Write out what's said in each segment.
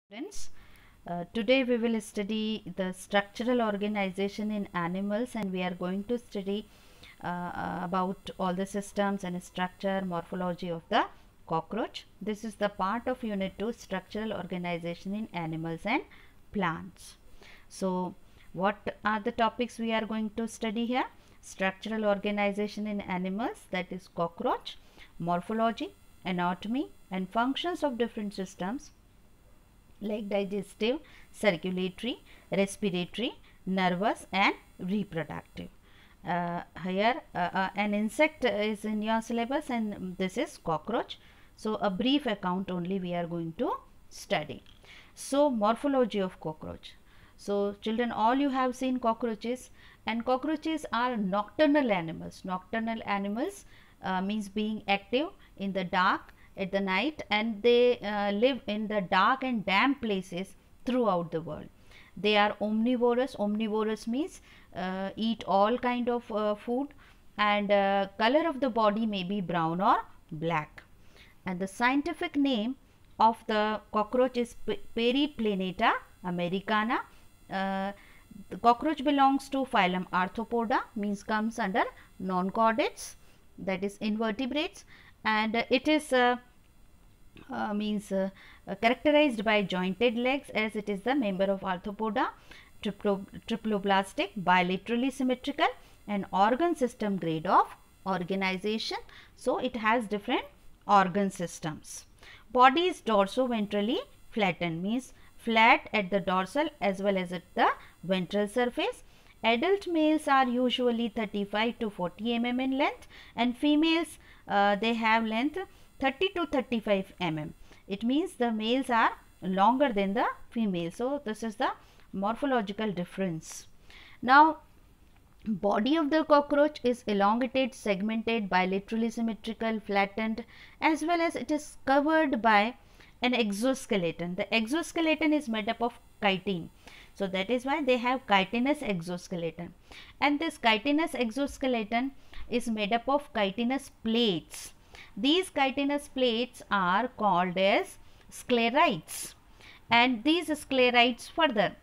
Students, today we will study the structural organization in animals, and we are going to study about all the systems and structure morphology of the cockroach. This is the part of unit 2, structural organization in animals and plants. So what are the topics we are going to study here? Structural organization in animals, that is cockroach, morphology, anatomy and functions of different systems like digestive, circulatory, respiratory, nervous and reproductive. Here an insect is in your syllabus and this is cockroach. So a brief account only we are going to study. So morphology of cockroach. So children, all you have seen cockroaches, and cockroaches are nocturnal animals. Nocturnal animals means being active in the dark at the night, and they live in the dark and damp places throughout the world. They are omnivorous. Omnivorous means eat all kind of food, and color of the body may be brown or black. And the scientific name of the cockroach is Periplaneta americana. The cockroach belongs to phylum Arthropoda, means comes under non-chordates, that is invertebrates, and it is characterized by jointed legs, as it is the member of Arthropoda, triploblastic, bilaterally symmetrical, and organ system grade of organization. So it has different organ systems. Body is dorso-ventrally flattened, means flat at the dorsal as well as at the ventral surface. Adult males are usually 35 to 40 mm in length, and females they have length 30 to 35 mm. It means the males are longer than the females. So this is the morphological difference. Now body of the cockroach is elongated, segmented, bilaterally symmetrical, flattened, as well as it is covered by an exoskeleton. The exoskeleton is made up of chitin. So that is why they have chitinous exoskeleton, and this chitinous exoskeleton is made up of chitinous plates. These chitinous plates are called as sclerites, and these sclerites further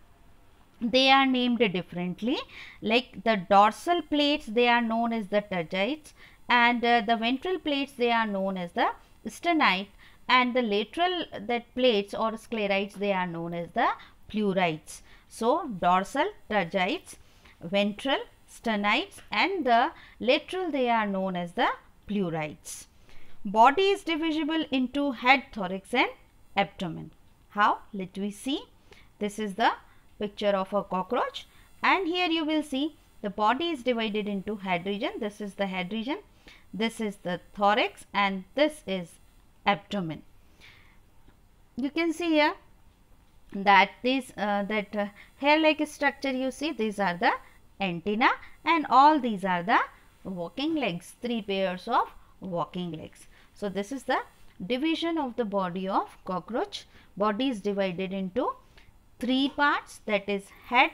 they are named differently. Like the dorsal plates, they are known as the tergites, and the ventral plates, they are known as the sternite, and the lateral that plates or sclerites, they are known as the pleurites. So dorsal, tergites, ventral, sternites, and the lateral, they are known as the pleurites. Body is divisible into head, thorax and abdomen. How? Let we see. This is the picture of a cockroach, and here you will see the body is divided into head region. This is the head region, this is the thorax, and this is abdomen. You can see here that this hair-like structure you see, these are the antenna, and all these are the walking legs, 3 pairs of walking legs. So this is the division of the body of cockroach. Body is divided into 3 parts, that is head,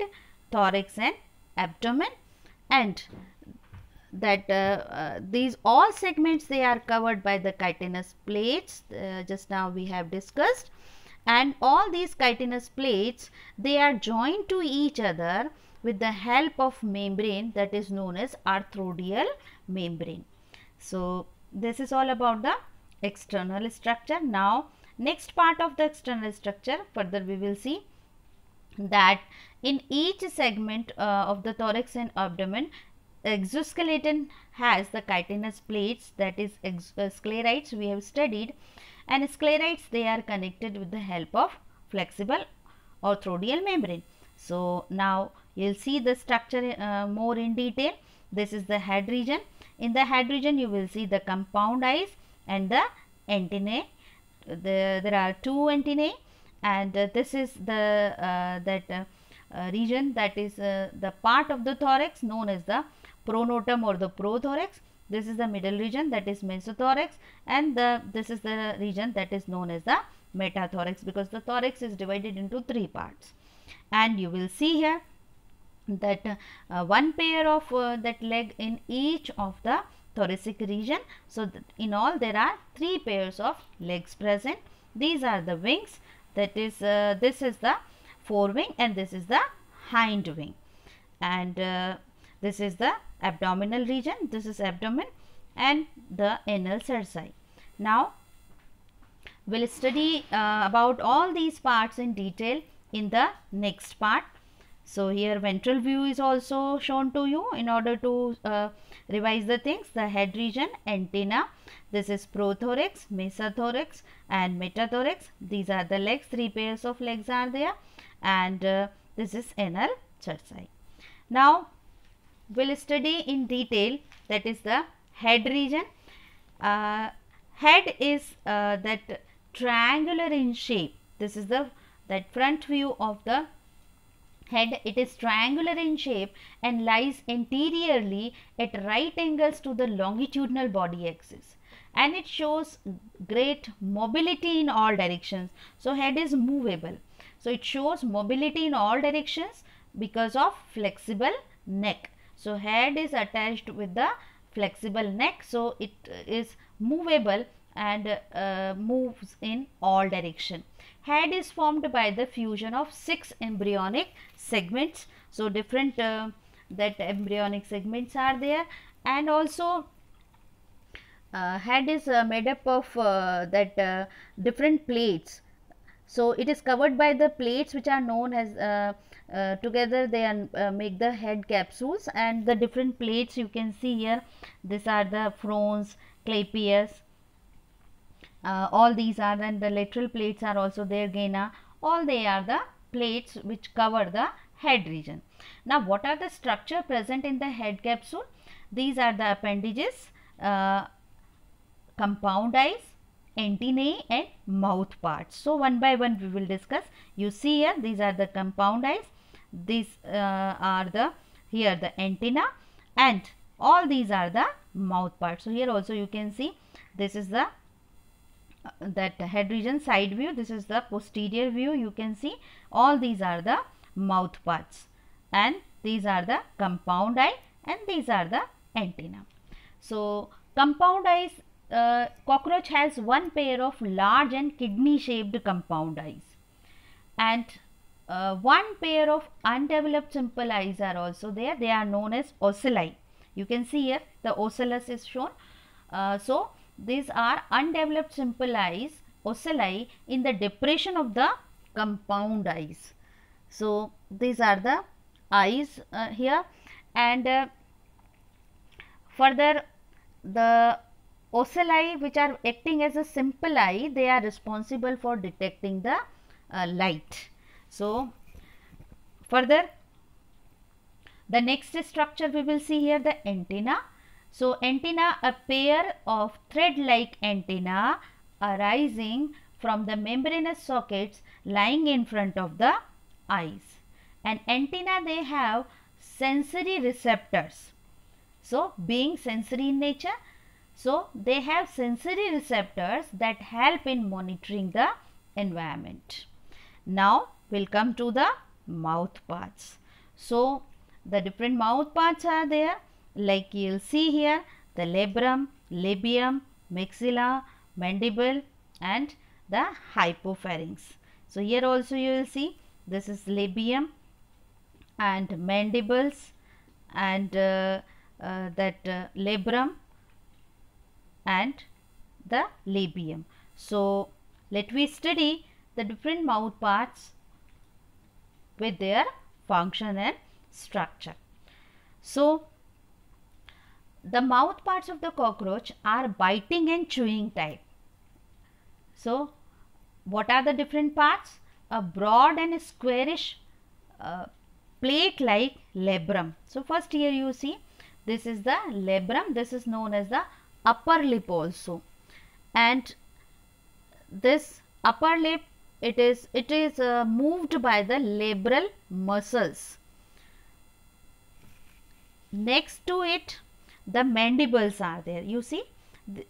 thorax and abdomen, and that these all segments, they are covered by the chitinous plates, just now we have discussed, and all these chitinous plates, they are joined to each other with the help of membrane that is known as arthrodial membrane. So this is all about the external structure. Now next part of the external structure, further we will see that in each segment of the thorax and abdomen, exoskeleton has the chitinous plates, that is sclerites we have studied, and sclerites, they are connected with the help of flexible arthrodial membrane. So now you will see the structure more in detail. This is the head region. In the head region you will see the compound eyes and the antennae. There are 2 antennae, and this is the region, that is the part of the thorax known as the pronotum or the prothorax. This is the middle region, that is mesothorax, and this is the region that is known as the metathorax, because the thorax is divided into 3 parts. And you will see here that 1 pair of that leg in each of the thoracic region. So in all there are 3 pairs of legs present. These are the wings, that is this is the forewing and this is the hind wing, and this is the abdominal region, this is abdomen and the anal cerci. Now we'll study about all these parts in detail in the next part. So here ventral view is also shown to you in order to revise the things. The head region, antenna, this is prothorax, mesothorax and metathorax. These are the legs, 3 pairs of legs are there, and this is anal cerci. Now we'll study in detail, that is the head region. Head is that triangular in shape. This is the that front view of the head. It is triangular in shape and lies anteriorly at right angles to the longitudinal body axis, and it shows great mobility in all directions. So head is movable, so it shows mobility in all directions because of flexible neck. So head is attached with the flexible neck, so it is movable and moves in all direction. Head is formed by the fusion of 6 embryonic segments. So different that embryonic segments are there, and also head is made up of that different plates. So it is covered by the plates which are known as together they make the head capsules, and the different plates you can see here. These are the frons, clypeus, all these are, and the lateral plates are also there, gaina. All they are the plates which cover the head region. Now what are the structure present in the head capsule? These are the appendages, compound eyes, antennae and mouth parts. So one by one we will discuss. You see here, these are the compound eyes, these are the here the antenna, and all these are the mouth parts. So here also you can see, this is the that head region side view, this is the posterior view. You can see all these are the mouth parts, and these are the compound eye, and these are the antenna. So compound eyes, cockroach has one pair of large and kidney shaped compound eyes, and one pair of undeveloped simple eyes are also there. They are known as ocelli. You can see here the ocellus is shown. So these are undeveloped simple eyes, ocelli, in the depression of the compound eyes. So these are the eyes here, and further the ocelli which are acting as a simple eye, they are responsible for detecting the light. So further the next structure we will see here, the antenna. So antenna, a pair of thread-like antenna arising from the membranous sockets lying in front of the eyes. And antenna, they have sensory receptors. So being sensory in nature, so they have sensory receptors that help in monitoring the environment. Now we'll come to the mouth parts. So the different mouth parts are there, like you'll see here, the labrum, labium, maxilla, mandible and the hypopharynx. So here also you will see, this is labium and mandibles and labrum and the labium. So let we study the different mouth parts with their function and structure. So the mouth parts of the cockroach are biting and chewing type. So what are the different parts? A broad and a squarish plate like labrum. So first here you see, this is the labrum, this is known as the upper lip also, and this upper lip, it is moved by the labral muscles. Next to it, the mandibles are there. You see,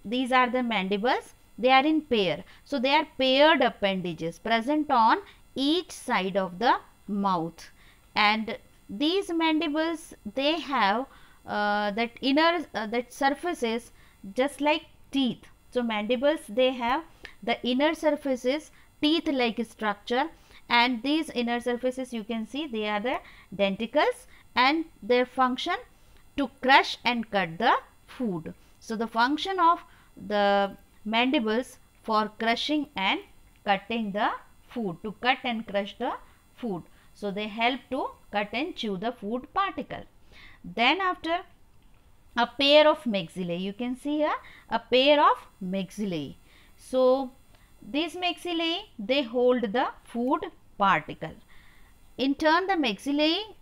these are the mandibles. They are in pair. So they are paired appendages present on each side of the mouth, and these mandibles, they have that inner that surfaces just like teeth. So mandibles, they have the inner surfaces teeth like structure, and these inner surfaces you can see they are the denticles, and their function to crush and cut the food. So the function of the mandibles for crushing and cutting the food, to cut and crush the food. So they help to cut and chew the food particle. Then after, a pair of maxillae, you can see here a pair of maxillae. So these maxillae, they hold the food particle. In turn, the maxillae,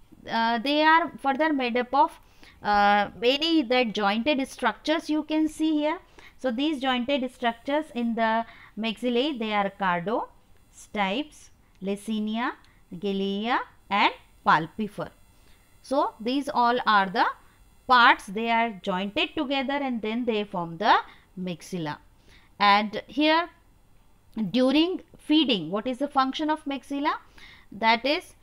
they are further made up of many that jointed structures you can see here. So these jointed structures in the maxillae, they are cardo, stipes, lecinia, galea and palpifer. So these all are the parts, they are jointed together and then they form the maxilla. And here, during feeding, what is the function of maxilla? That is,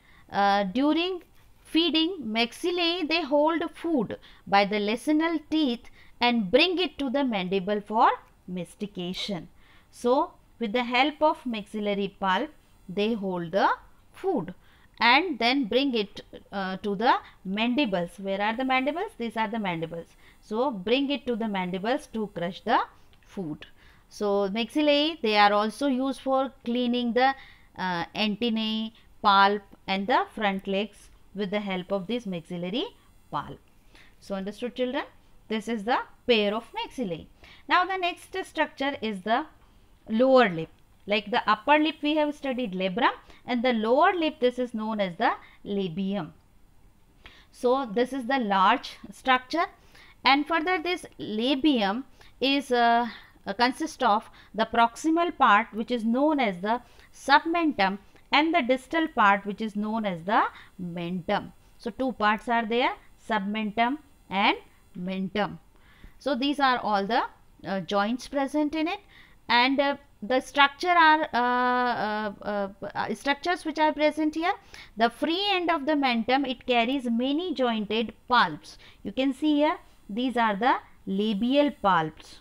during feeding, maxillae, they hold food by the lacinal teeth and bring it to the mandible for mastication. So with the help of maxillary pulp, they hold the food and then bring it to the mandibles. Where are the mandibles? These are the mandibles. So bring it to the mandibles to crush the food. So maxillae, they are also used for cleaning the antennae, pulp and the front legs with the help of this maxillary pulp. So understood, children? This is the pair of maxillae. Now the next structure is the lower lip. Like the upper lip we have studied labrum, and the lower lip, this is known as the labium. So this is the large structure, and further this labium is consists of the proximal part which is known as the submentum and the distal part which is known as the mentum. So two parts are there, submentum and mentum. So these are all the joints present in it, and the structure are structures which are present here. The free end of the mentum, it carries many jointed pulps. You can see here, these are the labial pulps.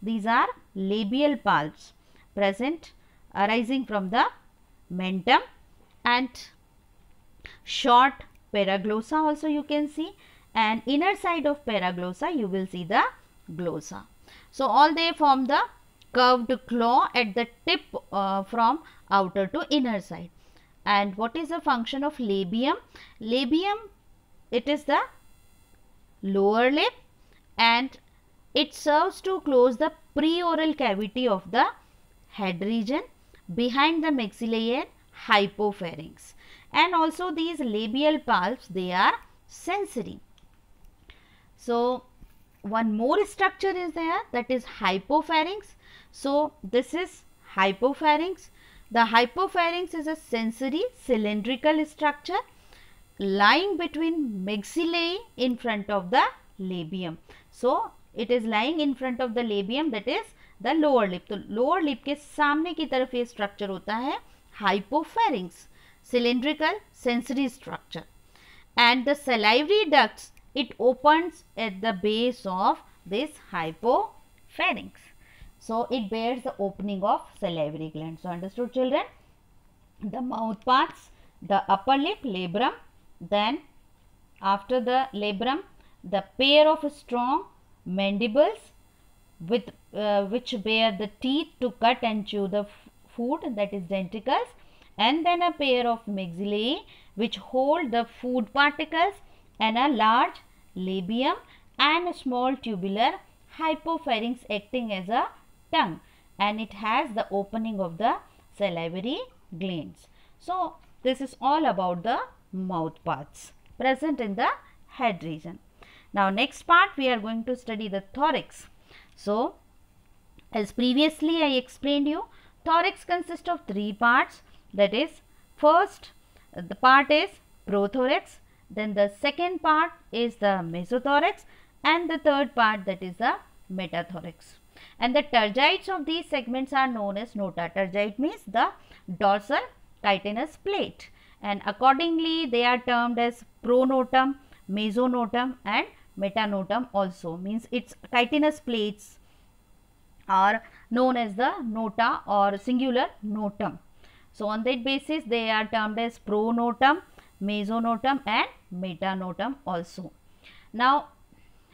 These are labial pulps present arising from the mentum, and short paraglossa also you can see, and inner side of paraglossa you will see the glossa. So all they form the curved claw at the tip from outer to inner side. And what is the function of labium? Labium, it is the lower lip and it serves to close the preoral cavity of the head region behind the maxillae and hypopharynx. And also these labial pulps, they are sensory. So one more structure is there, that is hypopharynx. So this is hypopharynx. The hypopharynx is a sensory cylindrical structure lying between maxillae in front of the labium. So it is lying in front of the labium, that is the lower lip. तो lower lip के सामने की तरफ ये structure होता है hypopharynx, cylindrical sensory structure. And the salivary ducts, it opens at the base of this hypopharynx. So it bears the opening of salivary gland. So understood, children? The mouth parts, the upper lip, labrum, then after the labrum, the pair of strong mandibles with which bear the teeth to cut and chew the food, that is denticles, and then a pair of maxillae which hold the food particles, and a large labium and a small tubular hypopharynx acting as a tongue, and it has the opening of the salivary glands. So this is all about the mouth parts present in the head region. Now next part we are going to study the thorax. So as previously I explained you, thorax consists of three parts, that is, first the part is prothorax, then the second part is the mesothorax, and the third part, that is the metathorax. And the tergites of these segments are known as nota. Tergite means the dorsal chitinous plate, and accordingly they are termed as pronotum, mesonotum and metanotum also, means its chitinous plates are known as the nota or singular notum. So on that basis they are termed as pronotum, mesonotum and metanotum also. Now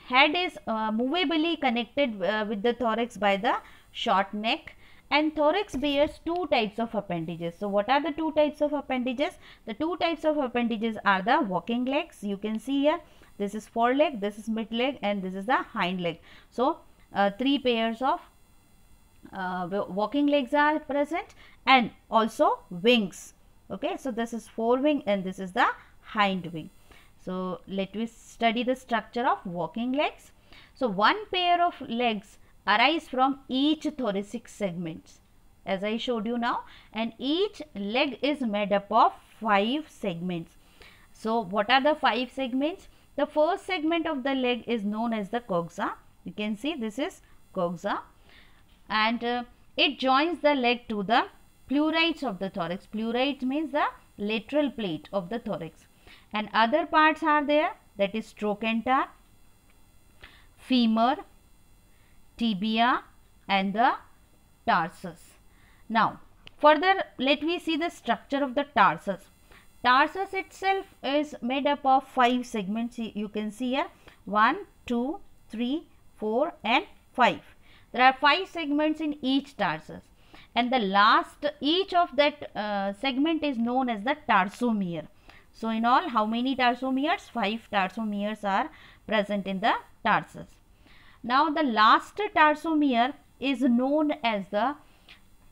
head is movably connected with the thorax by the short neck, and thorax bears two types of appendages. So what are the two types of appendages? The two types of appendages are the walking legs. You can see here, this is foreleg, this is mid leg, and this is the hind leg. So three pairs of walking legs are present, and also wings. Okay, so this is forewing and this is the hind wing. So let us study the structure of walking legs. So one pair of legs arise from each thoracic segments, as I showed you now, and each leg is made up of 5 segments. So what are the 5 segments? The first segment of the leg is known as the coxa. You can see this is coxa, and it joins the leg to the pleurites of the thorax. Pleurites means the lateral plate of the thorax, and other parts are there, that is trochanter, femur, tibia and the tarsus. Now further let me see the structure of the tarsus. Tarsus itself is made up of 5 segments. You can see here 1, 2, 3, 4 and 5. There are 5 segments in each tarsus, and the last each of that segment is known as the tarsomere. So in all, how many tarsomeres? 5 tarsomeres are present in the tarsus. Now the last tarsomere is known as the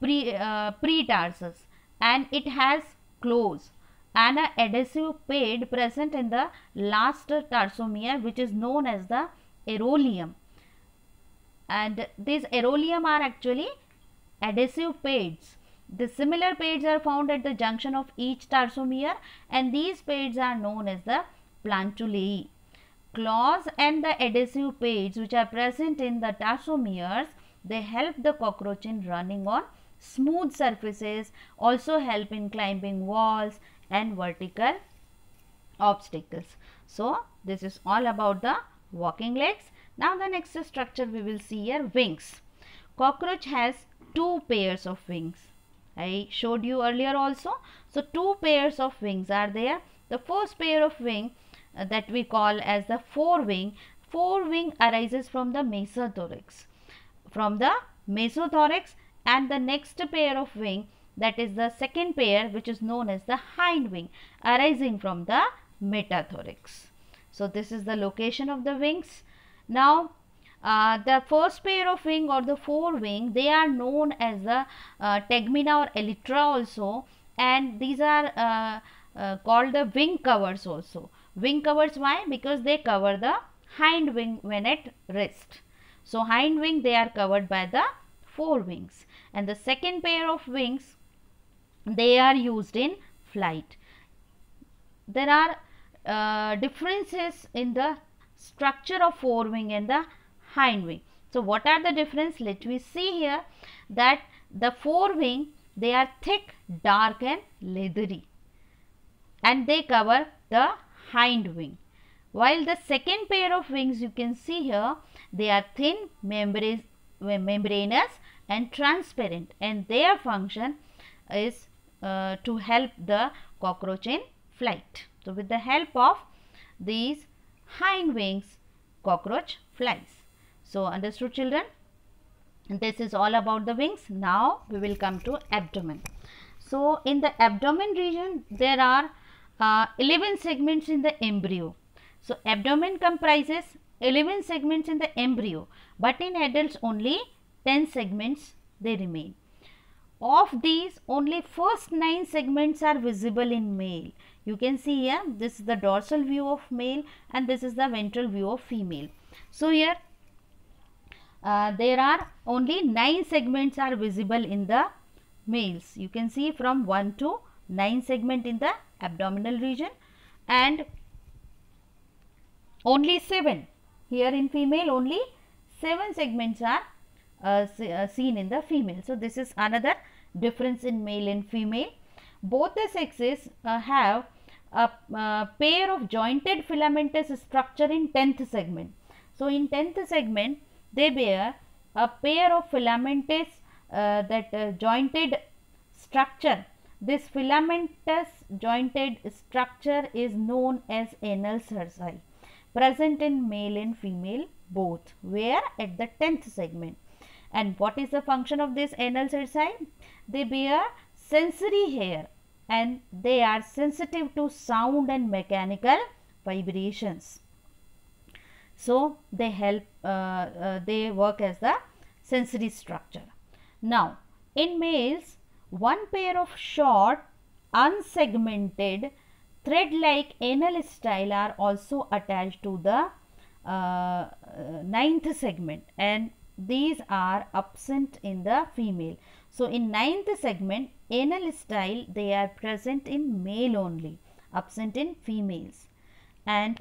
pretarsus, and it has claws and an adhesive pad present in the last tarsomere, which is known as the aerolium. And these aerolium are actually adhesive pads. The similar pads are found at the junction of each tarsomere, and these pads are known as the plantulae. Claws and the adhesive pads which are present in the tarsomeres, they help the cockroach in running on smooth surfaces, also help in climbing walls and vertical obstacles. So this is all about the walking legs. Now the next structure we will see here, wings. Cockroach has 2 pairs of wings. I showed you earlier also. So 2 pairs of wings are there. The first pair of wing that we call as the forewing. Forewing arises from the mesothorax. And the next pair of wing, that is the second pair, which is known as the hind wing, arising from the metathorax. So this is the location of the wings. Now the first pair of wing or the forewing, they are known as the tegmina or elytra also, and these are called the wing covers also. Wing covers, why? Because they cover the hind wing when at rest. So hind wing, they are covered by the forewings, and the second pair of wings, they are used in flight. There are differences in the structure of forewing and the hind wing. So what are the difference? Let me see here that the forewing, they are thick, dark and leathery, and they cover the hind wing, while the second pair of wings, you can see here, they are thin, membranous and transparent, and their function is to help the cockroach in flight. So with the help of these hind wings, cockroach flies. So understood, children? This is all about the wings. Now we will come to abdomen. So in the abdomen region, there are 11 segments in the embryo. So abdomen comprises 11 segments in the embryo, but in adults only 10 segments they remain. Of these, only first 9 segments are visible in male. You can see here, this is the dorsal view of male and this is the ventral view of female. So here there are only 9 segments are visible in the males. You can see from 1 to 9 segment in the abdominal region, and only 7 here in female. Only 7 segments are seen in the female. So this is another difference in male and female. Both the sexes have a pair of jointed filamentous structure in 10th segment. So in 10th segment they bear a pair of filamentous jointed structure This filamentous jointed structure is known as anal cerci, present in male and female both, where at the 10th segment. And what is the function of this anal cerci? They bear sensory hair and they are sensitive to sound and mechanical vibrations. So they help, they work as the sensory structure. Now, in males, one pair of short, unsegmented, thread-like anal style are also attached to the 9th segment, and these are absent in the female. So, in 9th segment, anal style, they are present in male only, absent in females. And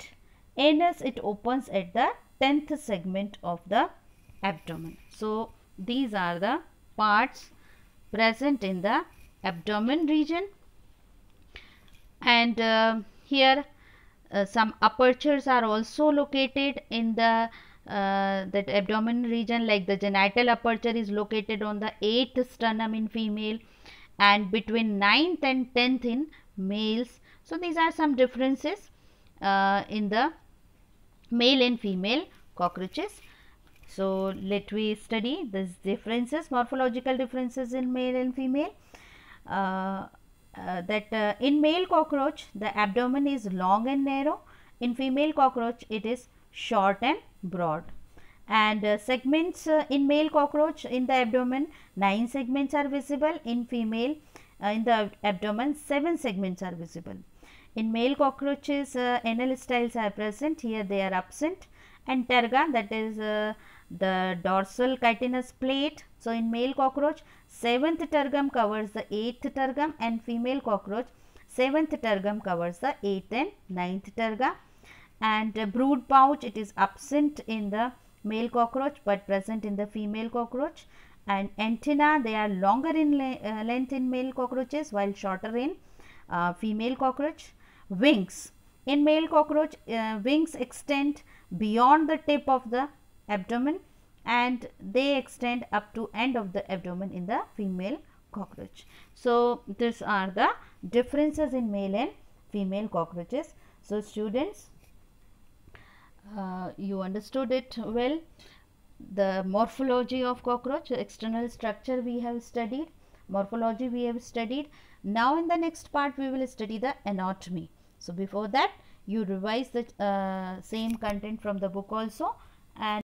anus, it opens at the 10th segment of the abdomen. So, these are the parts present in the abdomen region. And here some apertures are also located in the that abdomen region, like the genital aperture is located on the 8th sternum in female and between 9th and 10th in males. So, these are some differences in the male and female cockroaches. So, let we study these differences, morphological differences in male and female. In male cockroach, the abdomen is long and narrow. In female cockroach, it is short and broad. And segments in male cockroach, in the abdomen, 9 segments are visible. In female, in the abdomen, 7 segments are visible. In male cockroaches, anal styles are present. Here they are absent. And terga, that is the dorsal chitinous plate. So, in male cockroach, 7th tergum covers the 8th tergum, and female cockroach, 7th tergum covers the 8th and 9th terga. And brood pouch, it is absent in the male cockroach but present in the female cockroach. And antenna, they are longer in length in male cockroaches while shorter in female cockroach. Wings, in male cockroach, wings extend beyond the tip of the abdomen and they extend up to end of the abdomen in the female cockroach. So, these are the differences in male and female cockroaches. So, students, you understood it well. The morphology of cockroach, external structure we have studied, morphology we have studied. Now, in the next part we will study the anatomy. So, before that you revise the same content from the book also, and